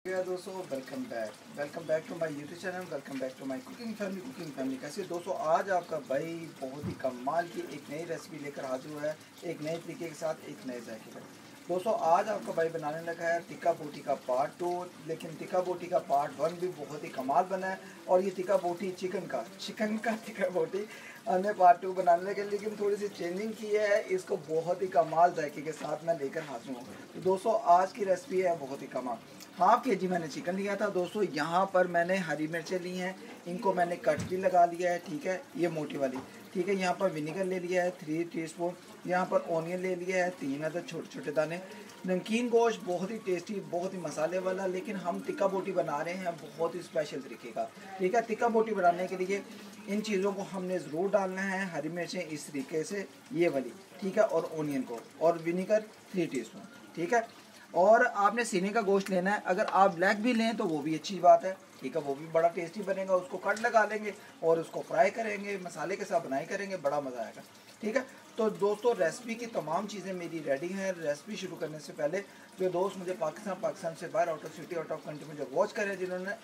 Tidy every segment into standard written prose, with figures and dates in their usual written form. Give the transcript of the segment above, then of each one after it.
दोस्तों welcome back to my YouTube channel. Welcome back to my cooking family. कैसे दोस्तों, आज आपका भाई बहुत ही कमाल की एक नई रेसिपी लेकर हाजिर हुआ है, एक नए तरीके के साथ, एक नए जायके का। दोस्तों आज आपका भाई बनाने लगा है टिक्का बोटी का पार्ट 2, लेकिन टिक्का बोटी का पार्ट 1 भी बहुत ही कमाल बना है। और ये टिक्का बोटी चिकन का टिक्का बोटी हमने पार्ट 2 बनाने लगे, लेकिन थोड़ी सी चेंजिंग की है। इसको बहुत ही कमाल जायके के साथ मैं लेकर हाजिर हूँ। तो दोस्तों आज की रेसिपी है बहुत ही कमाल। हाफ के जी मैंने चिकन लिया था दोस्तों। यहाँ पर मैंने हरी मिर्चें ली हैं, इनको मैंने कट भी लगा लिया है, ठीक है, ये मोटी वाली, ठीक है। यहाँ पर विनेगर ले लिया है 3 टीस्पून। यहाँ पर ऑनियन ले लिया है 3 अदद छोटे छोटे दाने। नमकीन गोश्त बहुत ही टेस्टी, बहुत ही मसाले वाला, लेकिन हम टिक्का बोटी बना रहे हैं बहुत ही स्पेशल तरीके का, ठीक है। टिक्का बोटी बनाने के लिए इन चीज़ों को हमने ज़रूर डालना है। हरी मिर्चें इस तरीके से, ये वाली, ठीक है, और ऑनियन को, और विनेगर 3 टीस्पून, ठीक है। और आपने सीने का गोश्त लेना है, अगर आप ब्लैक भी लें तो वो भी अच्छी बात है, ठीक है, वो भी बड़ा टेस्टी बनेगा। उसको कट लगा लेंगे और उसको फ्राई करेंगे, मसाले के साथ बनाई करेंगे, बड़ा मज़ा आएगा, ठीक है। तो दोस्तों रेसिपी की तमाम चीज़ें मेरी रेडी हैं। रेसिपी शुरू करने से पहले जो दोस्त मुझे पाकिस्तान से बाहर, out of city, out of country मुझे वॉच करें, जिन्होंने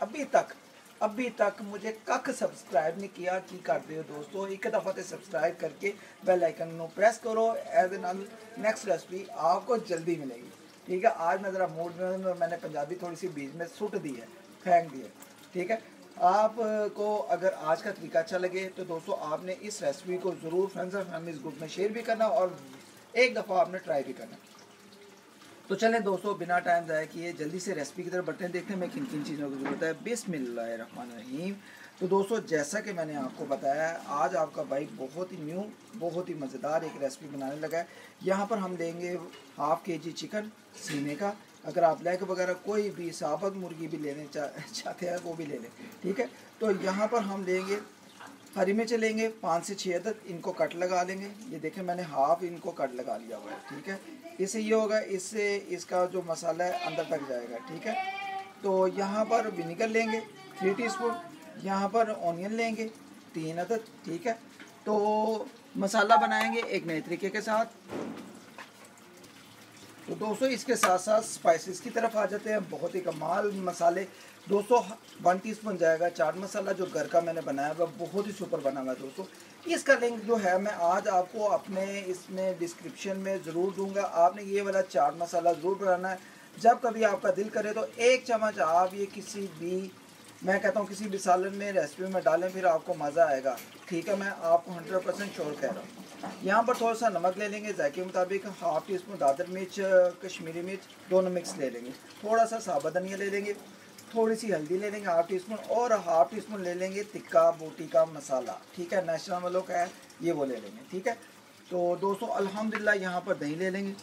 अभी तक मुझे कख सब्सक्राइब नहीं किया, की करते हो दोस्तों, एक दफ़ा से सब्सक्राइब करके बेल आइकन को प्रेस करो। एज एन नेक्स्ट रेसिपी आपको जल्दी मिलेगी, ठीक है। आज मैं ज़रा मूड में, मैंने पंजाबी थोड़ी सी बीच में सुट दी है, फेंक दी है, ठीक है। आपको अगर आज का तरीका अच्छा लगे तो दोस्तों आपने इस रेसिपी को ज़रूर फ्रेंड्स और फैमिलीज ग्रुप में शेयर भी करना और एक दफ़ा आपने ट्राई भी करना। तो चलें दोस्तों, बिना टाइम ज़ाया किए जल्दी से रेसिपी की तरफ बढ़ते हैं, देखते हैं मैं किन किन चीज़ों की ज़रूरत है। बिस्मिल्लाहिर्रहमानिर्रहीम। तो दोस्तों जैसा कि मैंने आपको बताया, आज आपका भाई बहुत ही न्यू, बहुत ही मज़ेदार एक रेसिपी बनाने लगा है। यहाँ पर हम लेंगे हाफ केजी चिकन सीने का। अगर आप लेग वगैरह कोई भी साबुत मुर्गी भी लेने चाहते हैं वो भी ले लें, ठीक है। तो यहाँ पर हम लेंगे हरी मिर्चें लेंगे 5 से 6 अदद, इनको कट लगा लेंगे। ये देखें मैंने हाफ इनको कट लगा लिया हुआ है, ठीक है। इससे ये होगा, इससे इसका जो मसाला है अंदर तक जाएगा, ठीक है। तो यहाँ पर विनेगर लेंगे 3 टीस्पून। यहाँ पर ऑनियन लेंगे 3 अदद, ठीक है। तो मसाला बनाएंगे एक नए तरीके के साथ। तो दोस्तों इसके साथ साथ स्पाइसेस की तरफ आ जाते हैं। बहुत ही कमाल मसाले दोस्तों, 1 टीस्पून जाएगा चाट मसाला, जो घर का मैंने बनाया हुआ, बहुत ही सुपर बना हुआ है दोस्तों। इसका लिंक जो है मैं आज आपको अपने इसमें डिस्क्रिप्शन में ज़रूर दूंगा। आपने ये वाला चाट मसाला ज़रूर बनाना है। जब कभी आपका दिल करे तो 1 चम्मच आप ये किसी भी, मैं कहता हूँ किसी भी सालन में, रेसिपी में डालें, फिर आपको मज़ा आएगा, ठीक है। मैं आपको 100% श्योर कह रहा हूँ। यहाँ पर थोड़ा सा नमक ले लेंगे जायके के मुताबिक, हाफ टीस्पून दादर मिर्च, कश्मीरी मिर्च, दोनों मिक्स ले लेंगे। थोड़ा सा साबुत धनिया ले लेंगे, थोड़ी सी हल्दी ले लेंगे हाफ टीस्पून, और हाफ टीस्पून ले लेंगे टिक्का बोटी का मसाला, ठीक है, नेशनल वालों का है ये, वो ले लेंगे, ठीक है। तो दोस्तों अल्हम्दुलिल्लाह यहाँ पर दही ले लेंगे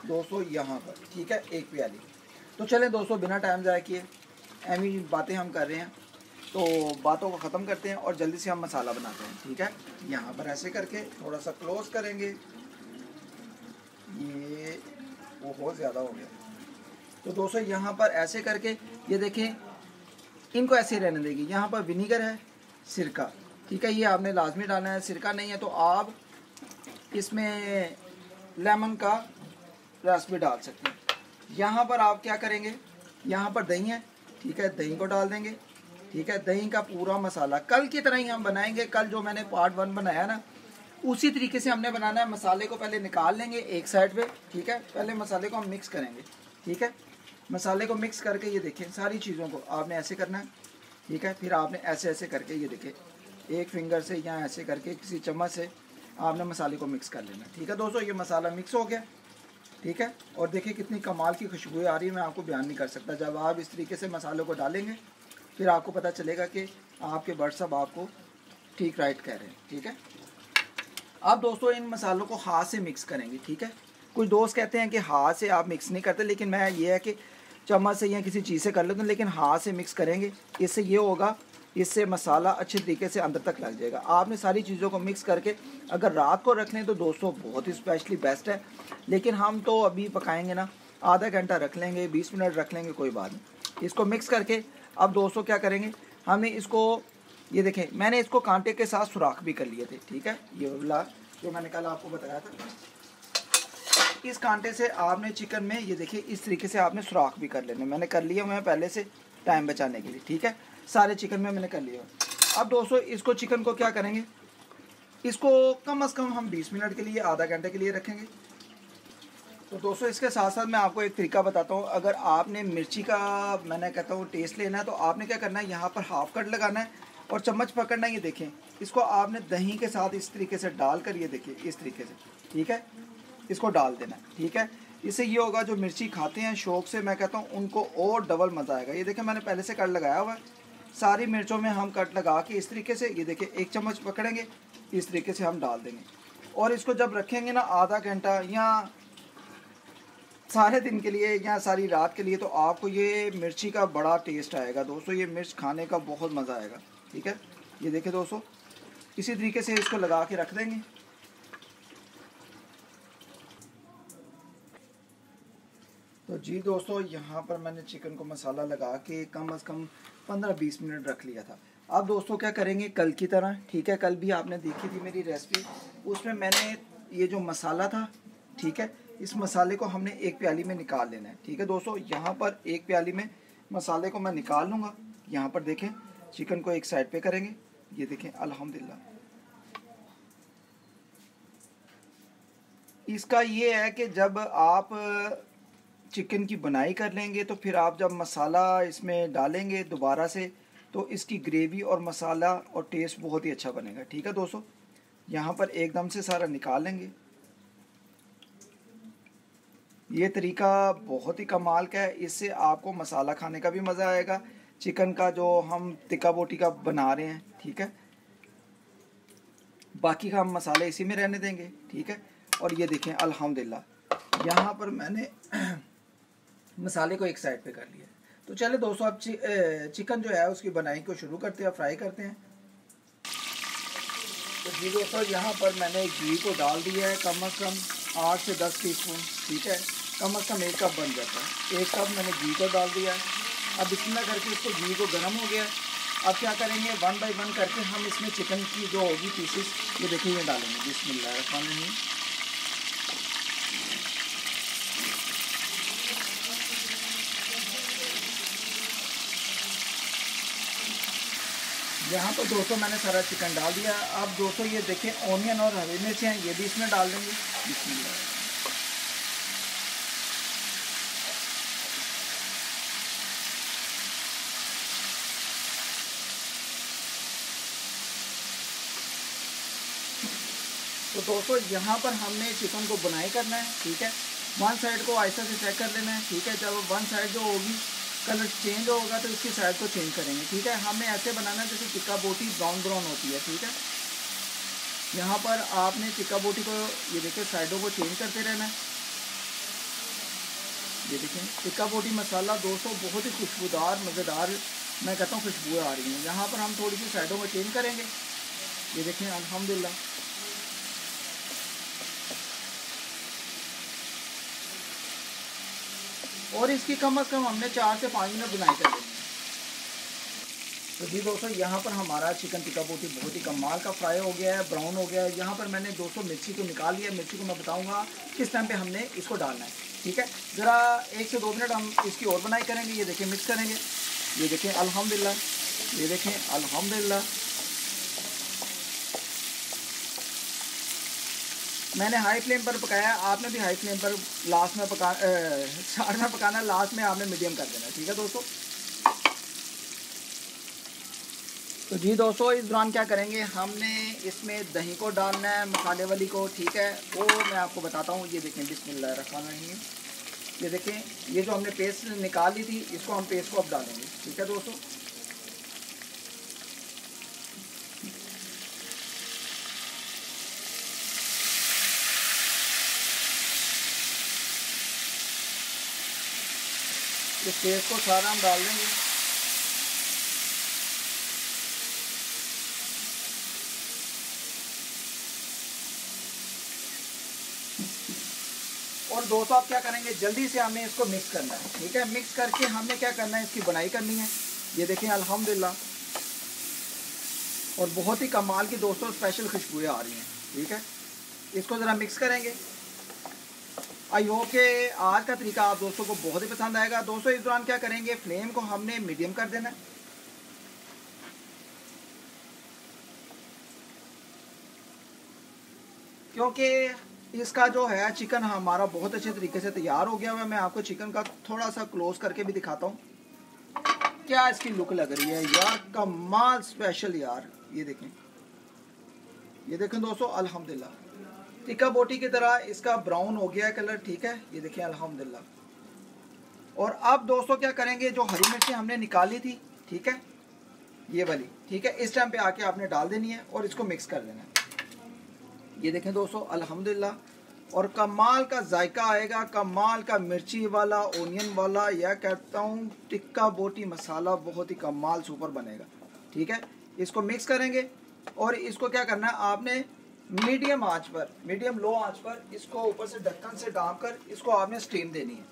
दोस्तों यहाँ पर, ठीक है, 1 प्याली। तो चलें दोस्तों बिना टाइम ज़ाया किए, ऐसी बातें हम कर रहे हैं तो बातों को ख़त्म करते हैं और जल्दी से हम मसाला बनाते हैं, ठीक है। यहाँ पर ऐसे करके थोड़ा सा क्लोज करेंगे, ये वो बहुत ज़्यादा हो गया। तो दोस्तों यहाँ पर ऐसे करके ये देखें, इनको ऐसे रहने देंगे। यहाँ पर विनीगर है, सिरका, ठीक है, ये आपने लाजमी डालना है। सिरका नहीं है तो आप इसमें लेमन का रस भी डाल सकते हैं। यहाँ पर आप क्या करेंगे, यहाँ पर दही है, ठीक है, दही को डाल देंगे, ठीक है। दही का पूरा मसाला कल की तरह ही हम बनाएंगे। कल जो मैंने पार्ट 1 बनाया ना, उसी तरीके से हमने बनाना है। मसाले को पहले निकाल लेंगे एक साइड पे, ठीक है। पहले मसाले को हम मिक्स करेंगे, ठीक है। मसाले को मिक्स करके ये देखें, सारी चीज़ों को आपने ऐसे करना है, ठीक है। फिर आपने ऐसे ऐसे करके ये देखें, एक फिंगर से या ऐसे करके किसी चम्मच से आपने मसाले को मिक्स कर लेना, ठीक है। दोस्तों ये मसाला मिक्स हो गया, ठीक है। और देखिए कितनी कमाल की खुशबू आ रही है, मैं आपको बयान नहीं कर सकता। जब आप इस तरीके से मसालों को डालेंगे फिर आपको पता चलेगा कि आपके व्हाट्सअप आपको ठीक राइट कह रहे हैं, ठीक है। अब दोस्तों इन मसालों को हाथ से मिक्स करेंगे, ठीक है। कुछ दोस्त कहते हैं कि हाथ से आप मिक्स नहीं करते, लेकिन मैं ये है कि चम्मच से या किसी चीज़ से कर लेता हूँ, लेकिन हाथ से मिक्स करेंगे। इससे ये होगा, इससे मसाला अच्छे तरीके से अंदर तक लग जाएगा। आपने सारी चीज़ों को मिक्स करके अगर रात को रख लें तो दोस्तों बहुत ही स्पेशली बेस्ट है, लेकिन हम तो अभी पकाएंगे ना, आधा घंटा रख लेंगे, 20 मिनट रख लेंगे, कोई बात नहीं। इसको मिक्स करके अब दोस्तों क्या करेंगे, हमने इसको, ये देखें मैंने इसको कांटे के साथ सुराख भी कर लिए थे, ठीक है। ये वाला जो मैंने कल आपको बताया था, इस कांटे से आपने चिकन में ये देखिए इस तरीके से आपने सुराख भी कर लेने। मैंने कर लिया मैं पहले से टाइम बचाने के लिए, ठीक है। सारे चिकन में मैंने कर लिया। अब दोस्तों इसको चिकन को क्या करेंगे, इसको कम से कम हम 20 मिनट के लिए, आधा घंटे के लिए रखेंगे। तो दोस्तों इसके साथ साथ मैं आपको एक तरीका बताता हूँ। अगर आपने मिर्ची का मैंने कहता हूँ टेस्ट लेना है तो आपने क्या करना है, यहाँ पर हाफ कट लगाना है और चम्मच पकड़ना है। ये देखें, इसको आपने दही के साथ इस तरीके से डालकर, ये देखिए इस तरीके से, ठीक है, इसको डाल देना है, ठीक है। इससे ये होगा जो मिर्ची खाते हैं शौक से, मैं कहता हूँ उनको और डबल मज़ा आएगा। ये देखें मैंने पहले से कट लगाया हुआ है। सारी मिर्चों में हम कट लगा के इस तरीके से, ये देखिए एक चम्मच पकड़ेंगे, इस तरीके से हम डाल देंगे और इसको जब रखेंगे ना आधा घंटा या सारे दिन के लिए या सारी रात के लिए, तो आपको ये मिर्ची का बड़ा टेस्ट आएगा दोस्तों। ये मिर्च खाने का बहुत मज़ा आएगा, ठीक है। ये देखिए दोस्तों इसी तरीके से इसको लगा के रख देंगे। तो जी दोस्तों यहाँ पर मैंने चिकन को मसाला लगा के कम से कम 15-20 मिनट रख लिया था। अब दोस्तों क्या करेंगे कल की तरह, ठीक है, कल भी आपने देखी थी मेरी रेसिपी, उसमें मैंने ये जो मसाला था, ठीक है, इस मसाले को हमने एक प्याली में निकाल लेना है, ठीक है दोस्तों। यहाँ पर एक प्याली में मसाले को मैं निकाल लूँगा। यहाँ पर देखें चिकन को एक साइड पे करेंगे, ये देखें अल्हम्दुलिल्लाह। इसका ये है कि जब आप चिकन की बनाई कर लेंगे तो फिर आप जब मसाला इसमें डालेंगे दोबारा से, तो इसकी ग्रेवी और मसाला और टेस्ट बहुत ही अच्छा बनेगा, ठीक है दोस्तों। यहाँ पर एकदम से सारा निकाल लेंगे। ये तरीका बहुत ही कमाल का है, इससे आपको मसाला खाने का भी मज़ा आएगा। चिकन का जो हम टिक्का बोटी का बना रहे हैं, ठीक है, बाकी का हम मसाले इसी में रहने देंगे, ठीक है। और ये देखें अल्हम्दुलिल्लाह यहाँ पर मैंने मसाले को एक साइड पे कर लिया। तो चले दोस्तों अब चिकन जो है उसकी बनाई को शुरू करते हैं, फ्राई करते हैं। तो जी दोस्तों यहाँ पर मैंने घी को डाल दिया है कम से कम 8 से 10 टीस्पून, ठीक है, कम से कम 1 कप बन जाता है। 1 कप मैंने घी को डाल दिया है। अब इसमें करके इसको घी को गर्म हो गया। अब क्या करेंगे, 1 बाय 1 करके हम इसमें चिकन की जो होगी पीसेस, ये देखिए ये डालेंगे। बिस्मिल्लाहिर्रहमानिर्रहीम। यहाँ पर दोस्तों मैंने सारा चिकन डाल दिया। अब दोस्तों ये देखें ऑनियन और हरी मिर्च हैं, ये भी इसमें डाल देंगे। बिस्मिल्लाह। तो दोस्तों यहाँ पर हमने चिकन को बुनाई करना है, ठीक है। वन साइड को आहिस्ता से चेक कर लेना है, ठीक है। जब वन साइड जो होगी कलर चेंज होगा तो इसकी साइड को चेंज करेंगे, ठीक है। हमें ऐसे बनाना है जैसे टिक्का बोटी ब्राउन ब्राउन होती है, ठीक है। यहाँ पर आपने टिक्का बोटी को ये देखिए साइडों को चेंज करते रहना है। ये देखें टिक्का बोटी मसाला दोस्तों बहुत ही खुशबूदार मज़ेदार, मैं कहता हूँ खुशबू आ रही है। यहाँ पर हम थोड़ी सी साइडों को चेंज करेंगे। ये देखें अल्हम्दुलिल्लाह। और इसकी कम से कम हमने 4 से 5 मिनट बुनाई कर लेनी है। तो जी दोस्तों यहाँ पर हमारा चिकन टिक्का बोटी बहुत ही कमाल का फ्राई हो गया है, ब्राउन हो गया है। यहाँ पर मैंने दोस्तों मिर्ची को निकाल लिया। मिर्ची को मैं बताऊँगा किस टाइम पे हमने इसको डालना है, ठीक है। ज़रा 1 से 2 मिनट हम इसकी और बनाई करेंगे। ये देखें मिक्स करेंगे। ये देखें अल्हम्दुलिल्लाह, ये देखें अल्हम्दुलिल्लाह। मैंने हाई फ्लेम पर पकाया, आपने भी हाई फ्लेम पर लास्ट में स्टार्ट में पकाना, लास्ट में आपने मीडियम कर देना, ठीक है दोस्तों। तो जी दोस्तों इस दौरान क्या करेंगे, हमने इसमें दही को डालना है, मसाले वाली को, ठीक है, वो मैं आपको बताता हूँ। ये देखें बिस्मिल्लाहिर्रहमानिर्रहीम। ये देखें ये जो हमने पेस्ट निकाल ली थी, इसको हम पेस्ट को अब डालेंगे, ठीक है दोस्तों। इस पेस्ट को सारा हम डाल देंगे। और दोस्तों आप क्या करेंगे, जल्दी से हमें इसको मिक्स करना है, ठीक है। मिक्स करके हमने क्या करना है, इसकी बनाई करनी है। ये देखें अल्हम्दुलिल्लाह। और बहुत ही कमाल की दोस्तों स्पेशल खुशबुएं आ रही हैं, ठीक है। इसको ज़रा मिक्स करेंगे। आई होप के आज का तरीका आप दोस्तों को बहुत ही पसंद आएगा। दोस्तों इस दौरान क्या करेंगे, फ्लेम को हमने मीडियम कर देना है। क्योंकि इसका जो है चिकन हमारा बहुत अच्छे तरीके से तैयार हो गया हुआ है। मैं आपको चिकन का थोड़ा सा क्लोज करके भी दिखाता हूँ। क्या इसकी लुक लग रही है यार, कमाल स्पेशल यार। ये देखें दोस्तों, अल्हम्दुलिल्लाह टिक्का बोटी की तरह इसका ब्राउन हो गया है कलर, ठीक है। ये देखें अल्हम्दुलिल्लाह। और अब दोस्तों क्या करेंगे, जो हरी मिर्ची हमने निकाली थी, ठीक है, ये वाली, ठीक है, इस टाइम पे आके आपने डाल देनी है और इसको मिक्स कर देना है। ये देखें दोस्तों अल्हम्दुलिल्लाह, और कमाल का जायका आएगा, कमाल का मिर्ची वाला, ओनियन वाला, या कहता हूँ टिक्का बोटी मसाला बहुत ही कमाल सुपर बनेगा, ठीक है। इसको मिक्स करेंगे और इसको क्या करना है, आपने मीडियम आंच पर, मीडियम लो आंच पर इसको ऊपर से ढक्कन से ढाँप कर इसको आपने स्टीम देनी है।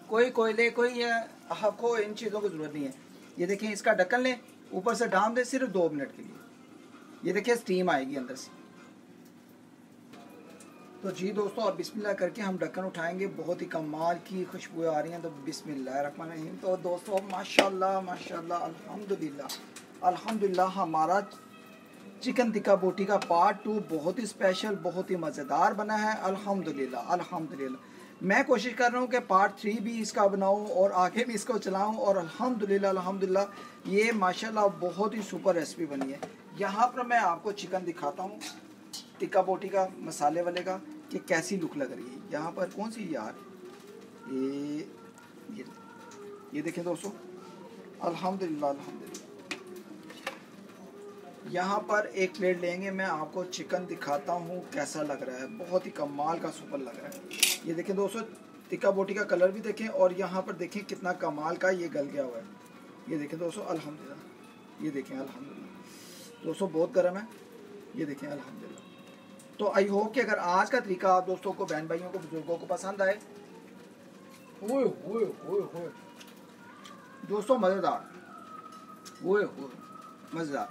कोई कोयले, कोई आपको इन चीज़ों की ज़रूरत नहीं है। ये देखें, इसका ढक्कन लें, ऊपर से ढाँप दें सिर्फ 2 मिनट के लिए। ये देखिए स्टीम आएगी अंदर से। तो जी दोस्तों, अब बिस्मिल्लाह करके हम ढक्कन उठाएंगे। बहुत ही कमाल की खुशबू आ रही हैं, तो बिस्मिल्लाहिर्रहमानिर्रहीम। तो दोस्तों माशाल्लाह माशाल्लाह अल्हम्दुलिल्लाह अल्हम्दुलिल्लाह, हमारा चिकन टिक्का बोटी का पार्ट 2 बहुत ही स्पेशल, बहुत ही मज़ेदार बना है अल्हम्दुलिल्लाह अल्हम्दुलिल्लाह। मैं कोशिश कर रहा हूँ कि पार्ट 3 भी इसका बनाऊँ और आगे भी इसको चलाऊँ, और अल्हम्दुलिल्लाह अल्हम्दुलिल्लाह ये माशाल्लाह बहुत ही सुपर रेसिपी बनी है। यहाँ पर मैं आपको चिकन दिखाता हूँ टिक्का बोटी का, मसाले वाले का, कि कैसी लुक लग रही है। यहाँ पर कौन सी यार, ये देखें दोस्तों अल्हम्दुलिल्लाह अल्हम्दुलिल्लाह। यहाँ पर एक प्लेट लेंगे, मैं आपको चिकन दिखाता हूँ कैसा लग रहा है, बहुत ही कमाल का सुपर लग रहा है। ये देखें दोस्तों, टिक्का बोटी का कलर भी देखें, और यहाँ पर देखें कितना कमाल का ये गल गया हुआ है। ये देखें दोस्तों अल्हम्दुलिल्लाह, ये देखें अल्हम्दुलिल्लाह। दोस्तों बहुत गर्म है, ये देखें अल्हम्दुलिल्लाह। तो आई होप कि अगर आज का तरीका आप दोस्तों को, बहन भाइयों को, बुजुर्गों को पसंद आए। ओए ओए ओए ओए दोस्तों, मज़ेदार, ओए ओए मज़ेदार।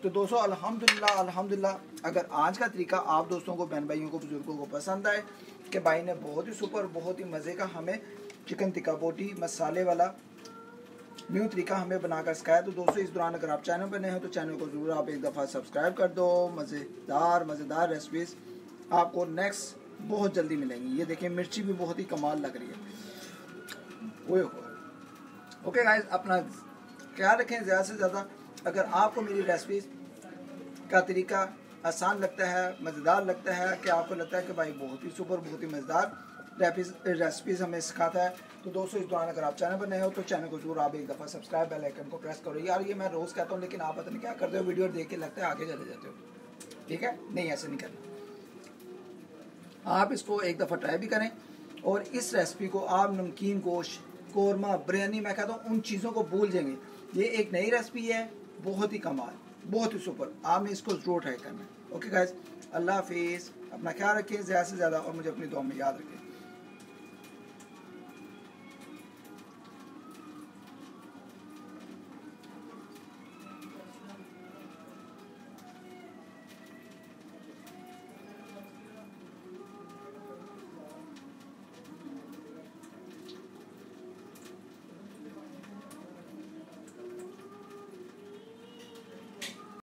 तो दोस्तों अल्हम्दुलिल्लाह अल्हम्दुलिल्लाह, अगर आज का तरीका आप दोस्तों को, बहन भाइयों को, बुजुर्गों को पसंद आए, कि भाई ने बहुत ही सुपर, बहुत ही मज़े का हमें चिकन टिक्का बोटी मसाले वाला न्यू तरीका हमें बनाकर सिखाया, तो दोस्तों इस दौरान अगर आप चैनल पर नए हो तो चैनल को ज़रूर आप एक दफ़ा सब्सक्राइब कर दो। मज़ेदार रेसिपीज़ आपको नेक्स्ट बहुत जल्दी मिलेंगी। ये देखें मिर्ची भी बहुत ही कमाल लग रही है। ओए ओके गाइस, अपना ख्याल रखें ज़्यादा से ज़्यादा। अगर आपको मेरी रेसिपीज़ का तरीका आसान लगता है, मज़ेदार लगता है, कि आपको लगता है कि भाई बहुत ही सुपर, बहुत ही मज़ेदार रेसिपीज़ हमें सिखाता है, तो दोस्तों इस दौरान अगर आप चैनल पर नए हो तो चैनल को जरूर आप एक दफ़ा सब्सक्राइब, बेल आइकन को प्रेस करो। यार ये मैं रोज़ कहता हूँ, लेकिन आप पता नहीं क्या करते हो, वीडियो देख के लगता है आगे चले जाते हो, ठीक है। नहीं, ऐसे नहीं करना। आप इसको एक दफ़ा ट्राई भी करें, और इस रेसिपी को आप नमकीन गोश्त, कौरमा, बिरयानी, मैं कहता हूँ उन चीज़ों को भूल जाएंगे। ये एक नई रेसिपी है, बहुत ही कमाल, बहुत ही सुपर, आपने इसको जरूर ट्राई करना है। ओके गाइज, अल्लाह हाफिज़, अपना ख्याल रखें ज़्यादा से ज़्यादा, और मुझे अपनी दुआ में याद रखें।